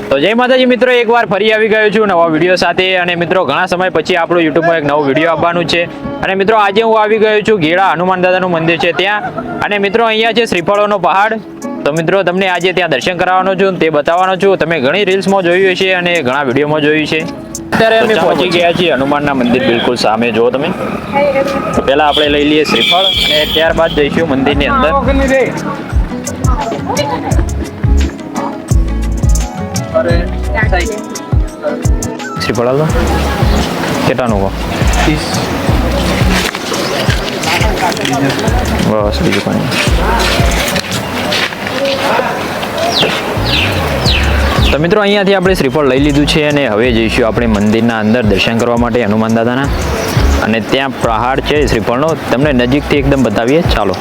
તો જય માતાજી મિત્રો, એકવાર ફરી આવી ગયો છું નવા વિડીયો સાથે. અને મિત્રો ઘણા સમય પછી આપણું યુટ્યુબમાં એક નવો વિડીયો આવવાનું છે. અને મિત્રો આજે હું આવી ગયો છું ગેડા હનુમાન દાદાનું મંદિર છે ત્યાં. અને મિત્રો અહીંયા છે શ્રીફળોનો પહાડ. તો મિત્રો તમને આજે ત્યાં દર્શન કરાવવાનો છું, તે બતાવવાનો છું. તમે ઘણી રીલ્સમાં જોયું છે અને ઘણા વિડીયોમાં જોયું છે. અત્યારે અમે પહોંચી ગયા છીએ હનુમાનના મંદિર બિલકુલ સામે. જુઓ તમે, તો પહેલા આપણે લઈ લઈએ શ્રીફળ અને ત્યારબાદ જઈશું મંદિરની અંદર. શ્રીફળ હાલો કેટલાનું કહો? 30. બસ બીજું પાણી. તો મિત્રો અહીંયાથી આપણે શ્રીફળ લઈ લીધું છે અને હવે જઈશું આપણે મંદિરના અંદર દર્શન કરવા માટે હનુમાન દાદાના. અને ત્યાં પહાડ છે શ્રીફળનો, તમને નજીકથી એકદમ બતાવીએ. ચાલો.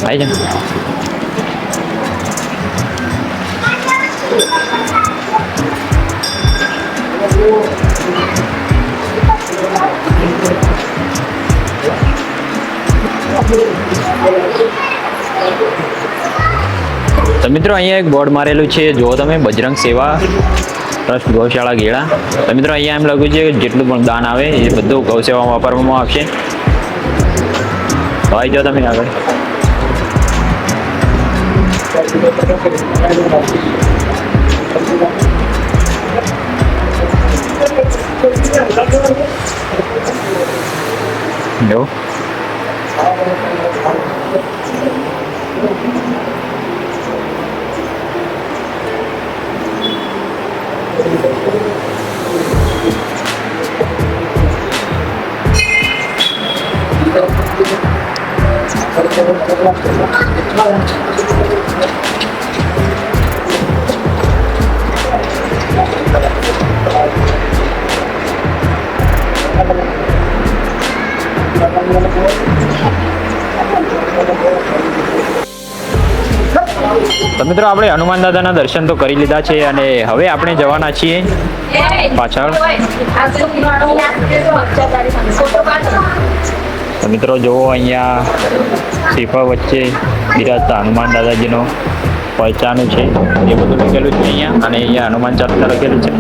આવી જા. તો મિત્રો અહીંયા એક બોર્ડ મારેલું છે, જો તમે બજરંગ સેવા ટ્રસ્ટ ગૌશાળા ગેડા. તો મિત્રો અહીંયા એમ લખ્યું છે કે જેટલું પણ દાન આવે એ બધું ગૌસેવામાં વાપરવામાં આવશે. તો આવી જાઓ તમે આગળ. જો તો મિત્રો આપણે હનુમાન દાદાના દર્શન તો કરી લીધા છે અને હવે આપણે જવાના છીએ પાછળ. તો મિત્રો જુઓ, અહીંયા શ્રીફળ વચ્ચે બિરાજતા હનુમાન દાદાજીનો પહેચાનું છે એ બધું લખેલું છે અહીંયા. અને અહીંયા હનુમાન ચાલીસા લખેલું છે.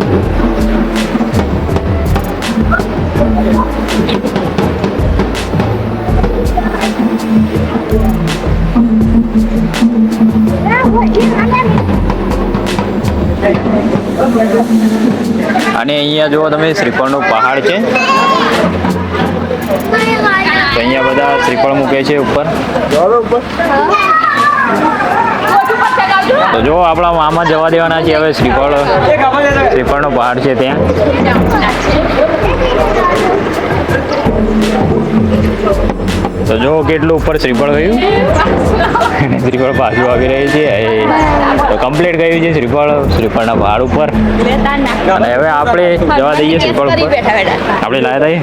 અને અહીંયા જુઓ તમે, શ્રીફળનો પહાડ છે. તો અહીંયા બધા શ્રીફળ મૂકે છે ઉપર. તો જો આપણા મામા જવા દેવાના છે હવે. શ્રીફળનો પહાડ છે ત્યાં. તો જો કેટલું ઉપર શ્રીફળ ગયું. શ્રીફળ પાછું આવી રહી છે. તો કમ્પ્લીટ ગયું છે શ્રીફળના પહાડ ઉપર. અને હવે આપણે જવા દઈએ શ્રીફળ ઉપર. આપણે લાયા દઈએ.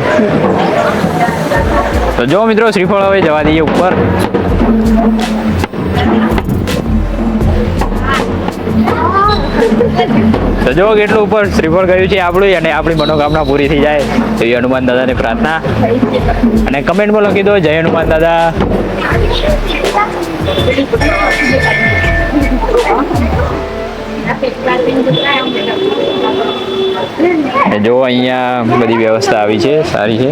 તો જો મિત્રો, શ્રીફળ હવે જવા દઈએ ઉપર. તો જો કેટલું ઉપર શ્રીફળ ગયું છે આપણું. અને આપણી મનોકામના પૂરી થઈ જાય એવી હનુમાન દાદાને પ્રાર્થના. અને કમેન્ટમાં લખી દો જય હનુમાન દાદા. જો અહીંયા બધી વ્યવસ્થા આવી છે, સારી છે.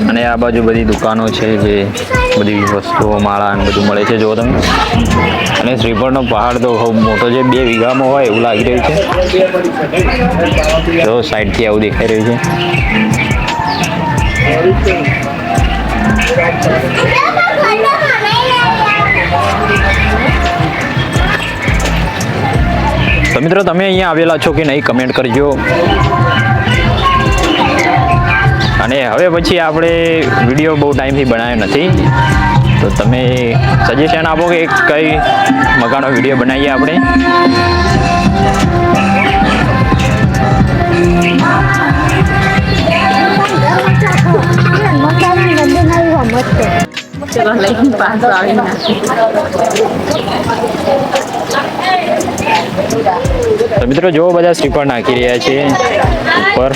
અને આ બાજુ બધી દુકાનો છે, જે બધી વસ્તુઓ, માળા અને બધું મળે છે. જો તમે, અને શ્રીફળનો પહાડ તો ખૂબ મોટો છે, 2 વીઘામાં હોય એવું લાગી રહ્યું છે. જો સાઈડથી આવું દેખાઈ રહ્યું છે. તો મિત્રો, તમે અહીંયા આવેલા છો કે નહીં કમેન્ટ કરજો. અને હવે પછી આપણે વિડીયો બહુ ટાઈમથી બનાવ્યો નથી, તો તમે સજેશન આપો કે કઈ મકાનો વિડીયો બનાવીએ આપણે. તો મિત્રો જો બધા શ્રીફળ નાખી રહ્યા છે ઉપર.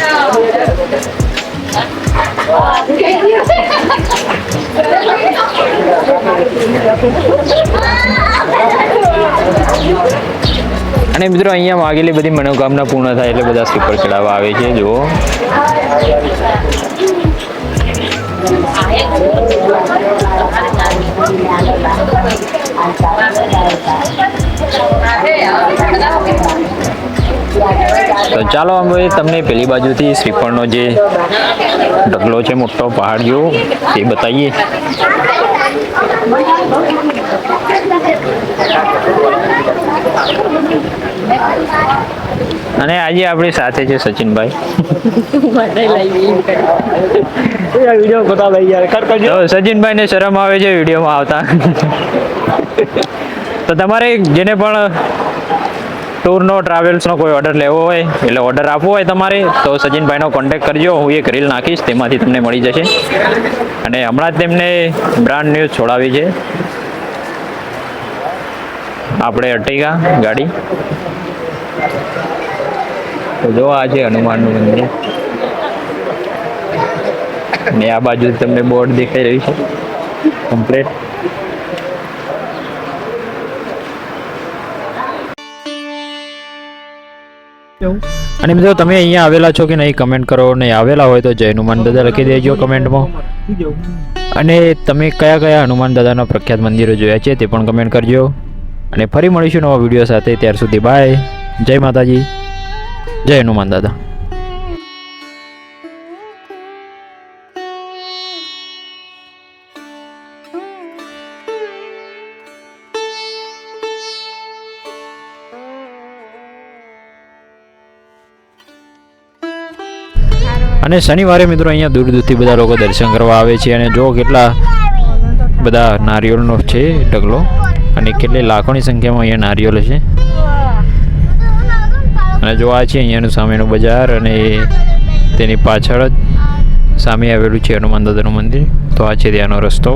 અને મિત્રો અહીંયા માગેલી બધી મનોકામના પૂર્ણ થાય એટલે બધા શ્રીફળ ચડાવવા આવે છે. જુઓ તો ચાલો અમે તમને પેલી બાજુથી શ્રીફળનો જે ઢગલો છે મોટો પહાડ જેવો તે બતાવીએ. અને આજે આપણી સાથે છે સચિનભાઈ. તો સચિનભાઈ ને શરમ આવે છે વિડીયોમાં આવતા. તો તમારે જેને પણ ટૂરનો ટ્રાવેલ્સનો કોઈ ઓર્ડર લેવો હોય એટલે ઓર્ડર આપવો હોય તમારે તો સચિનભાઈનો કોન્ટેક્ટ કરજો. હું એક રીલ નાખીશ તેમાંથી તમને મળી જશે. અને હમણાં જ તેમને બ્રાન્ડ ન્યૂઝ છોડાવી છે આપણે અર્ટિગા ગાડી. તો જો આ છે હનુમાનનું મંદિર ને આ બાજુ તમને બોર્ડ દેખાઈ રહ્યું છે કમ્પ્લીટ. અને મિત્રો તમે અહીંયા આવેલા છો કે નહીં કમેન્ટ કરો. નહીં આવેલા હોય તો જય હનુમાન દાદા લખી દેજો કમેન્ટમાં. અને તમે કયા કયા હનુમાન દાદાના પ્રખ્યાત મંદિરો જોયા છે તે પણ કમેન્ટ કરજો. અને ફરી મળીશું નવા વિડીયો સાથે. ત્યાર સુધી બાય. જય માતાજી, જય હનુમાન દાદા. અને શનિવારે મિત્રો અહીંયા દૂર દૂરથી બધા લોકો દર્શન કરવા આવે છે. અને જો કેટલા બધા નારિયેળનો છે ઢગલો અને કેટલી લાખોની સંખ્યામાં અહીંયા નારિયેળ છે. અને જો આ છે અહીંયાનું સામેનું બજાર અને તેની પાછળ જ સામે આવેલું છે હનુમાન દાદાનું મંદિર. તો આ છે ત્યાંનો રસ્તો.